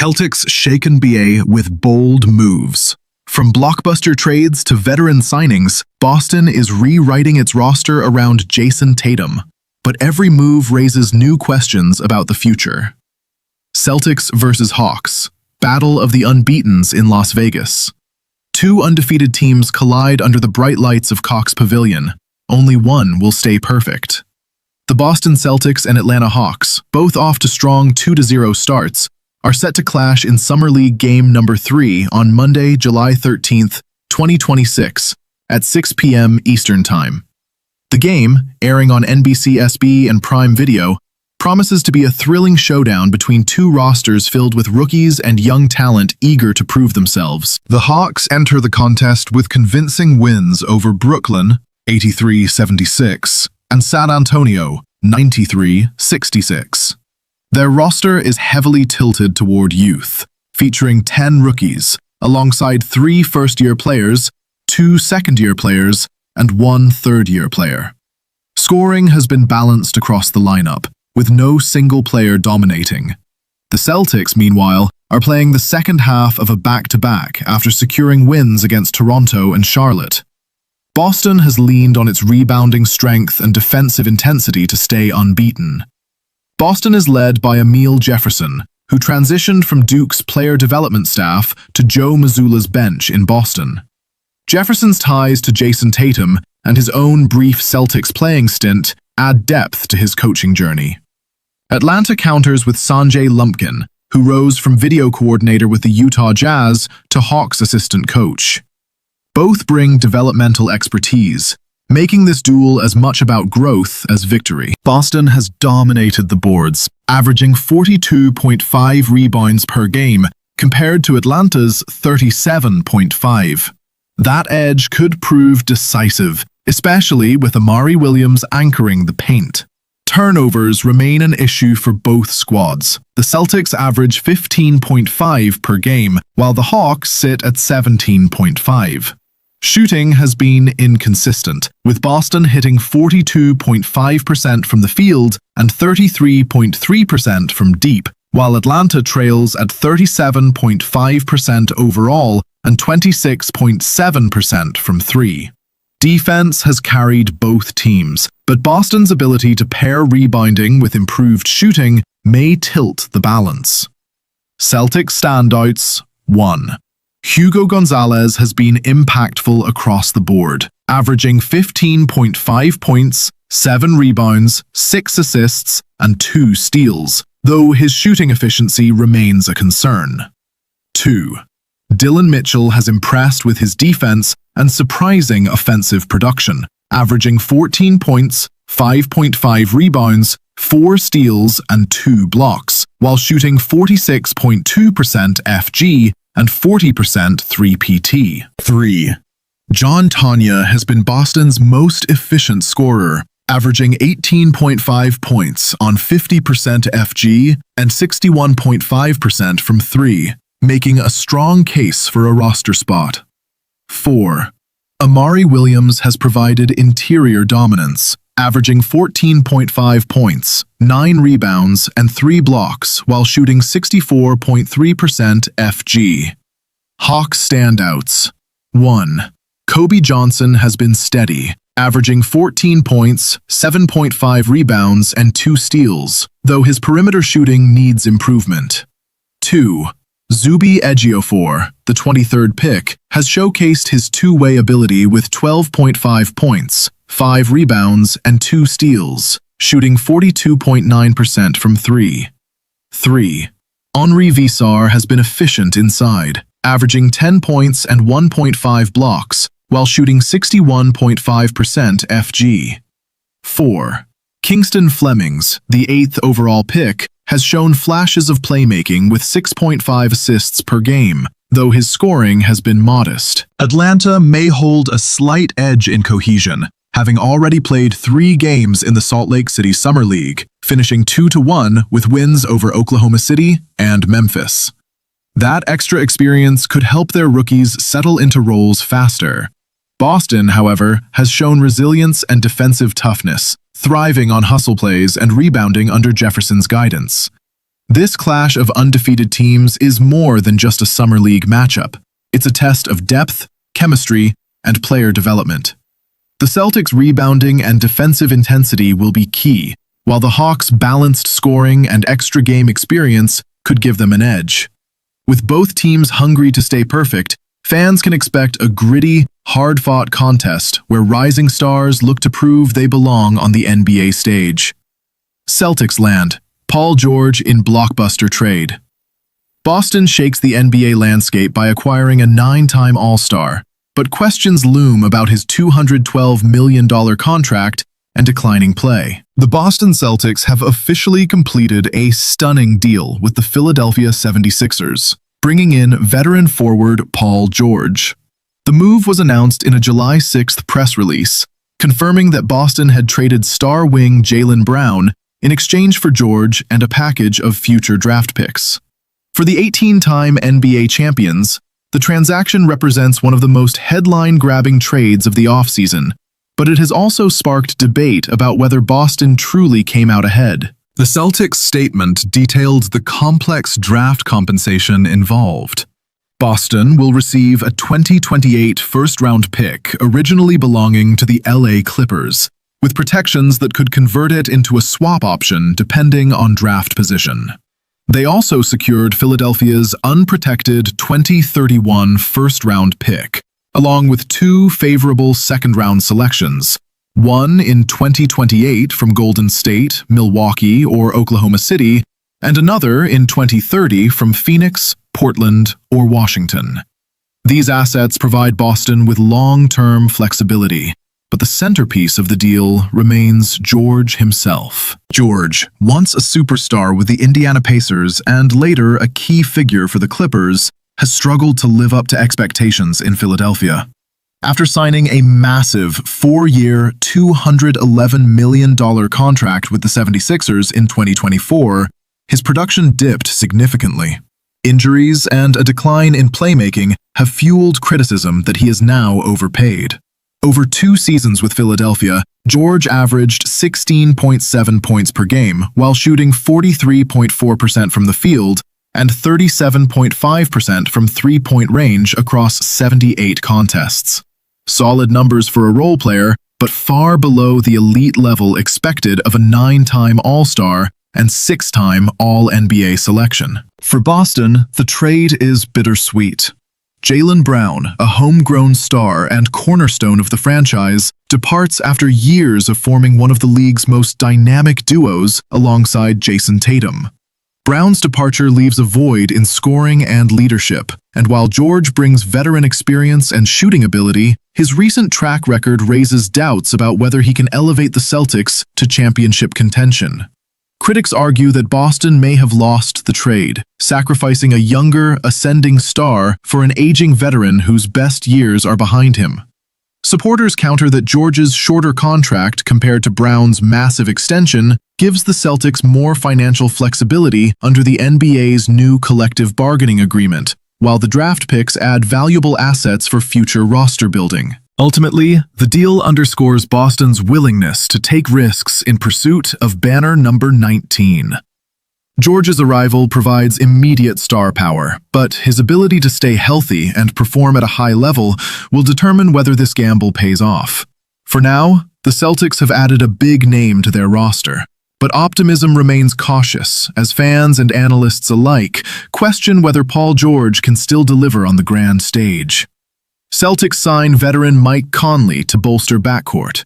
Celtics shake NBA with bold moves. From blockbuster trades to veteran signings, Boston is rewriting its roster around Jayson Tatum. But every move raises new questions about the future. Celtics versus Hawks, battle of the unbeatens in Las Vegas. Two undefeated teams collide under the bright lights of Cox Pavilion. Only one will stay perfect. The Boston Celtics and Atlanta Hawks, both off to strong 2-0 starts, are set to clash in Summer League Game Number 3 on Monday, July 13, 2026, at 6 p.m. Eastern Time. The game, airing on NBC/SB and Prime Video, promises to be a thrilling showdown between two rosters filled with rookies and young talent eager to prove themselves. The Hawks enter the contest with convincing wins over Brooklyn, 83-76, and San Antonio, 93-66. Their roster is heavily tilted toward youth, featuring 10 rookies, alongside 3 first-year players, 2 second-year players, and 1 third-year player. Scoring has been balanced across the lineup, with no single player dominating. The Celtics, meanwhile, are playing the second half of a back-to-back after securing wins against Toronto and Charlotte. Boston has leaned on its rebounding strength and defensive intensity to stay unbeaten. Boston is led by Emile Jefferson, who transitioned from Duke's player development staff to Joe Mazzulla's bench in Boston. Jefferson's ties to Jayson Tatum and his own brief Celtics playing stint add depth to his coaching journey. Atlanta counters with Sanjay Lumpkin, who rose from video coordinator with the Utah Jazz to Hawks assistant coach. Both bring developmental expertise, making this duel as much about growth as victory. Boston has dominated the boards, averaging 42.5 rebounds per game compared to Atlanta's 37.5. That edge could prove decisive, especially with Amari Williams anchoring the paint. Turnovers remain an issue for both squads. The Celtics average 15.5 per game, while the Hawks sit at 17.5. Shooting has been inconsistent, with Boston hitting 42.5% from the field and 33.3% from deep, while Atlanta trails at 37.5% overall and 26.7% from 3. Defense has carried both teams, but Boston's ability to pair rebounding with improved shooting may tilt the balance. Celtics standouts: 1. Hugo Gonzalez has been impactful across the board, averaging 15.5 points, 7 rebounds, 6 assists, and 2 steals, though his shooting efficiency remains a concern. 2. Dylan Mitchell has impressed with his defense and surprising offensive production, averaging 14 points, 5.5 rebounds, 4 steals, and 2 blocks, while shooting 46.2% FG and 40% 3PT. 3. John Tanya has been Boston's most efficient scorer, averaging 18.5 points on 50% FG and 61.5% from 3, making a strong case for a roster spot. 4. Amari Williams has provided interior dominance, averaging 14.5 points, 9 rebounds, and 3 blocks while shooting 64.3% FG. Hawks standouts: 1. Kobe Johnson has been steady, averaging 14 points, 7.5 rebounds, and 2 steals, though his perimeter shooting needs improvement. 2. Zuby Ejiofor, the 23rd pick, has showcased his two-way ability with 12.5 points, 5 rebounds, and 2 steals, shooting 42.9% from 3. 3. Henri Visar has been efficient inside, averaging 10 points and 1.5 blocks, while shooting 61.5% FG. 4. Kingston Flemings, the 8th overall pick, has shown flashes of playmaking with 6.5 assists per game, though his scoring has been modest. Atlanta may hold a slight edge in cohesion, having already played 3 games in the Salt Lake City Summer League, finishing 2-1 with wins over Oklahoma City and Memphis. That extra experience could help their rookies settle into roles faster. Boston, however, has shown resilience and defensive toughness, thriving on hustle plays and rebounding under Jefferson's guidance. This clash of undefeated teams is more than just a summer league matchup. It's a test of depth, chemistry, and player development. The Celtics' rebounding and defensive intensity will be key, while the Hawks' balanced scoring and extra game experience could give them an edge. With both teams hungry to stay perfect, fans can expect a gritty, hard-fought contest where rising stars look to prove they belong on the NBA stage. Celtics land, Paul George in Blockbuster trade. Boston shakes the NBA landscape by acquiring a 9-time All-Star, but questions loom about his $212 million contract and declining play. The Boston Celtics have officially completed a stunning deal with the Philadelphia 76ers, bringing in veteran forward Paul George. The move was announced in a July 6th press release, confirming that Boston had traded star wing Jaylen Brown in exchange for George and a package of future draft picks. For the 18-time NBA champions, the transaction represents one of the most headline-grabbing trades of the offseason, but it has also sparked debate about whether Boston truly came out ahead. The Celtics statement detailed the complex draft compensation involved. Boston will receive a 2028 first-round pick originally belonging to the LA Clippers, with protections that could convert it into a swap option depending on draft position. They also secured Philadelphia's unprotected 2031 first-round pick, along with 2 favorable second-round selections, one in 2028 from Golden State, Milwaukee, or Oklahoma City, and another in 2030 from Phoenix, Portland, or Washington. These assets provide Boston with long-term flexibility, but the centerpiece of the deal remains George himself. George, once a superstar with the Indiana Pacers and later a key figure for the Clippers, has struggled to live up to expectations in Philadelphia. After signing a massive 4-year, $211 million contract with the 76ers in 2024, his production dipped significantly. Injuries and a decline in playmaking have fueled criticism that he is now overpaid. Over 2 seasons with Philadelphia, George averaged 16.7 points per game while shooting 43.4% from the field and 37.5% from three-point range across 78 contests. Solid numbers for a role player, but far below the elite level expected of a 9-time All-Star and 6-time All-NBA selection. For Boston, the trade is bittersweet. Jaylen Brown, a homegrown star and cornerstone of the franchise, departs after years of forming one of the league's most dynamic duos alongside Jayson Tatum. Brown's departure leaves a void in scoring and leadership, and while George brings veteran experience and shooting ability, his recent track record raises doubts about whether he can elevate the Celtics to championship contention. Critics argue that Boston may have lost the trade, sacrificing a younger, ascending star for an aging veteran whose best years are behind him. Supporters counter that George's shorter contract compared to Brown's massive extension gives the Celtics more financial flexibility under the NBA's new collective bargaining agreement, while the draft picks add valuable assets for future roster building. Ultimately, the deal underscores Boston's willingness to take risks in pursuit of banner number 19. George's arrival provides immediate star power, but his ability to stay healthy and perform at a high level will determine whether this gamble pays off. For now, the Celtics have added a big name to their roster, but optimism remains cautious as fans and analysts alike question whether Paul George can still deliver on the grand stage. Celtics sign veteran Mike Conley to bolster backcourt.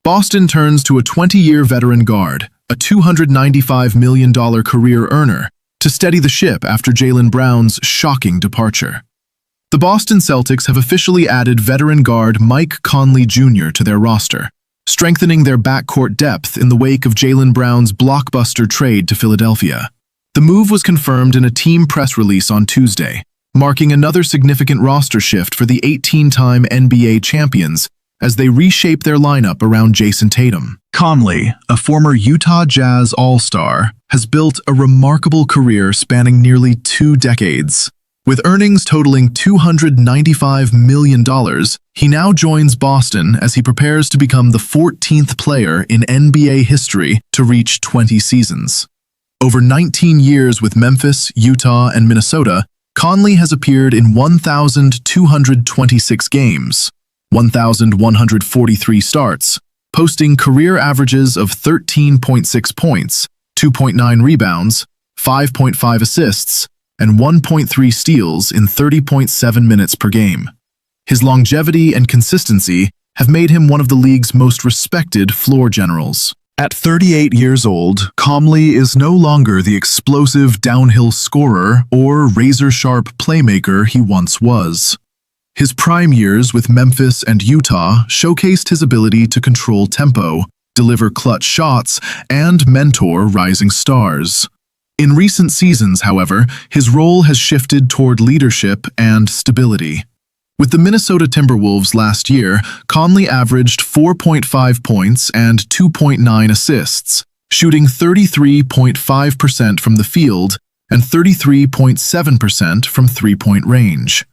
Boston turns to a 20-year veteran guard, a $295 million career earner, to steady the ship after Jaylen Brown's shocking departure. The Boston Celtics have officially added veteran guard Mike Conley Jr. to their roster, strengthening their backcourt depth in the wake of Jaylen Brown's blockbuster trade to Philadelphia. The move was confirmed in a team press release on Tuesday, marking another significant roster shift for the 18-time NBA champions as they reshape their lineup around Jayson Tatum. Conley, a former Utah Jazz All-Star, has built a remarkable career spanning nearly 2 decades. With earnings totaling $295 million, he now joins Boston as he prepares to become the 14th player in NBA history to reach 20 seasons. Over 19 years with Memphis, Utah, and Minnesota, Conley has appeared in 1,226 games, 1,143 starts, posting career averages of 13.6 points, 2.9 rebounds, 5.5 assists, and 1.3 steals in 30.7 minutes per game. His longevity and consistency have made him one of the league's most respected floor generals. At 38 years old, Conley is no longer the explosive downhill scorer or razor-sharp playmaker he once was. His prime years with Memphis and Utah showcased his ability to control tempo, deliver clutch shots, and mentor rising stars. In recent seasons, however, his role has shifted toward leadership and stability. With the Minnesota Timberwolves last year, Conley averaged 4.5 points and 2.9 assists, shooting 33.5% from the field and 33.7% from three-point range.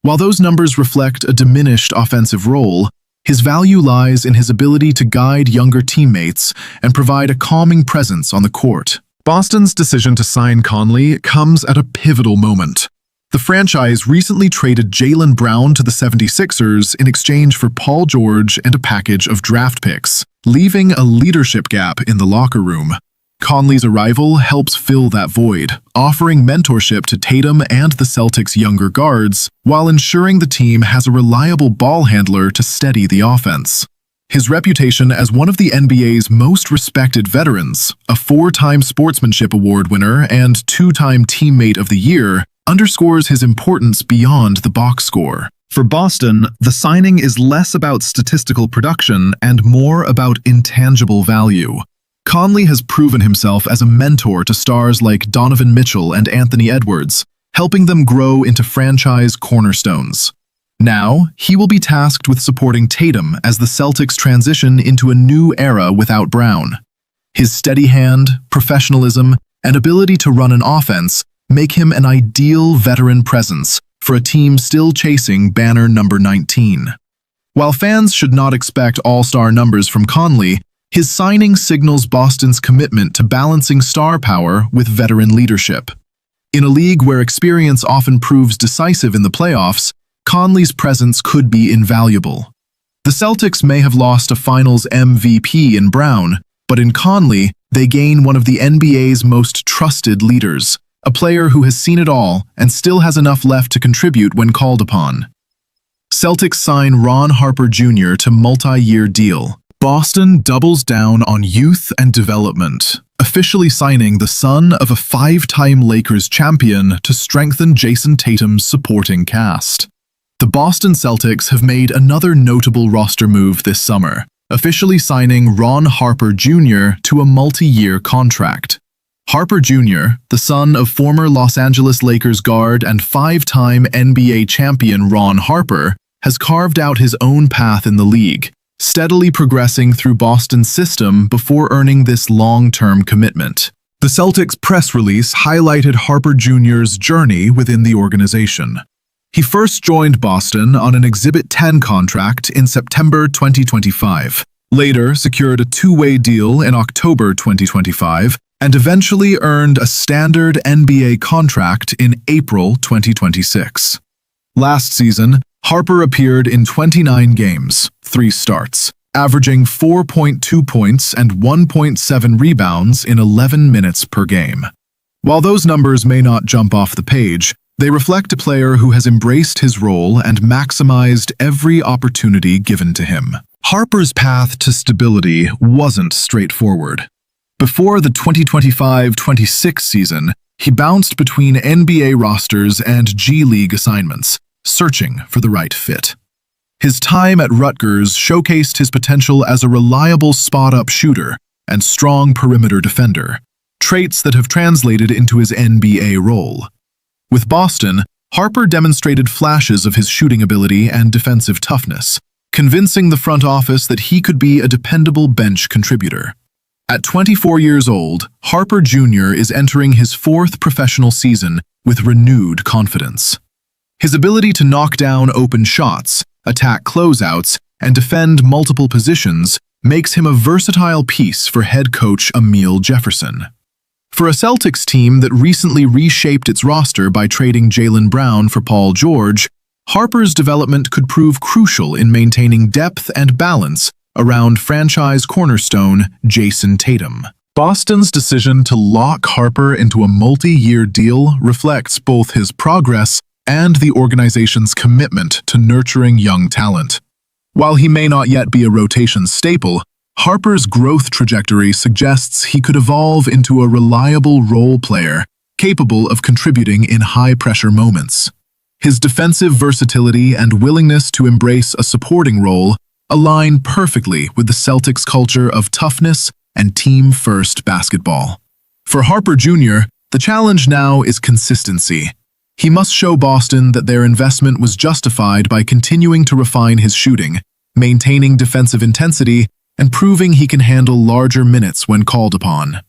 While those numbers reflect a diminished offensive role, his value lies in his ability to guide younger teammates and provide a calming presence on the court. Boston's decision to sign Conley comes at a pivotal moment. The franchise recently traded Jaylen Brown to the 76ers in exchange for Paul George and a package of draft picks, leaving a leadership gap in the locker room. Conley's arrival helps fill that void, offering mentorship to Tatum and the Celtics' younger guards, while ensuring the team has a reliable ball handler to steady the offense. His reputation as one of the NBA's most respected veterans, a four-time Sportsmanship Award winner and two-time Teammate of the Year, underscores his importance beyond the box score. For Boston, the signing is less about statistical production and more about intangible value. Conley has proven himself as a mentor to stars like Donovan Mitchell and Anthony Edwards, helping them grow into franchise cornerstones. Now, he will be tasked with supporting Tatum as the Celtics transition into a new era without Brown. His steady hand, professionalism, and ability to run an offense make him an ideal veteran presence for a team still chasing banner number 19. While fans should not expect all-star numbers from Conley, his signing signals Boston's commitment to balancing star power with veteran leadership. In a league where experience often proves decisive in the playoffs, Conley's presence could be invaluable. The Celtics may have lost a Finals MVP in Brown, but in Conley, they gain one of the NBA's most trusted leaders, a player who has seen it all and still has enough left to contribute when called upon. Celtics sign Ron Harper Jr. to multi-year deal. Boston doubles down on youth and development, officially signing the son of a five-time Lakers champion to strengthen Jayson Tatum's supporting cast. The Boston Celtics have made another notable roster move this summer, officially signing Ron Harper Jr. to a multi-year contract. Harper Jr., the son of former Los Angeles Lakers guard and five-time NBA champion Ron Harper, has carved out his own path in the league, steadily progressing through Boston's system before earning this long-term commitment. The Celtics press release highlighted Harper Jr.'s journey within the organization. He first joined Boston on an Exhibit 10 contract in September 2025, later secured a two-way deal in October 2025, and eventually earned a standard NBA contract in April 2026. Last season, Harper appeared in 29 games, 3 starts, averaging 4.2 points and 1.7 rebounds in 11 minutes per game. While those numbers may not jump off the page, they reflect a player who has embraced his role and maximized every opportunity given to him. Harper's path to stability wasn't straightforward. Before the 2025-26 season, he bounced between NBA rosters and G League assignments, searching for the right fit. His time at Rutgers showcased his potential as a reliable spot-up shooter and strong perimeter defender, traits that have translated into his NBA role. With Boston, Harper demonstrated flashes of his shooting ability and defensive toughness, convincing the front office that he could be a dependable bench contributor. At 24 years old, Harper Jr. is entering his 4th professional season with renewed confidence. His ability to knock down open shots, attack closeouts, and defend multiple positions makes him a versatile piece for head coach Emile Jefferson. For a Celtics team that recently reshaped its roster by trading Jaylen Brown for Paul George, Harper's development could prove crucial in maintaining depth and balance around franchise cornerstone Jayson Tatum. Boston's decision to lock Harper into a multi-year deal reflects both his progress and the organization's commitment to nurturing young talent. While he may not yet be a rotation staple, Harper's growth trajectory suggests he could evolve into a reliable role player capable of contributing in high-pressure moments. His defensive versatility and willingness to embrace a supporting role align perfectly with the Celtics' culture of toughness and team-first basketball. For Harper Jr., the challenge now is consistency. He must show Boston that their investment was justified by continuing to refine his shooting, maintaining defensive intensity, and proving he can handle larger minutes when called upon.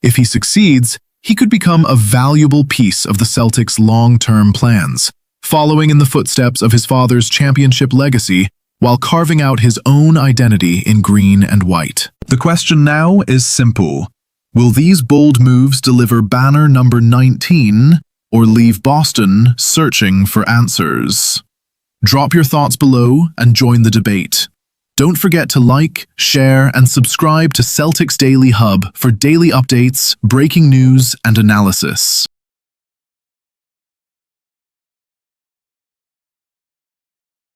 If he succeeds, he could become a valuable piece of the Celtics' long-term plans, following in the footsteps of his father's championship legacy while carving out his own identity in green and white. The question now is simple. Will these bold moves deliver banner number 19 or leave Boston searching for answers? Drop your thoughts below and join the debate. Don't forget to like, share, and subscribe to Celtics Daily Hub for daily updates, breaking news, and analysis.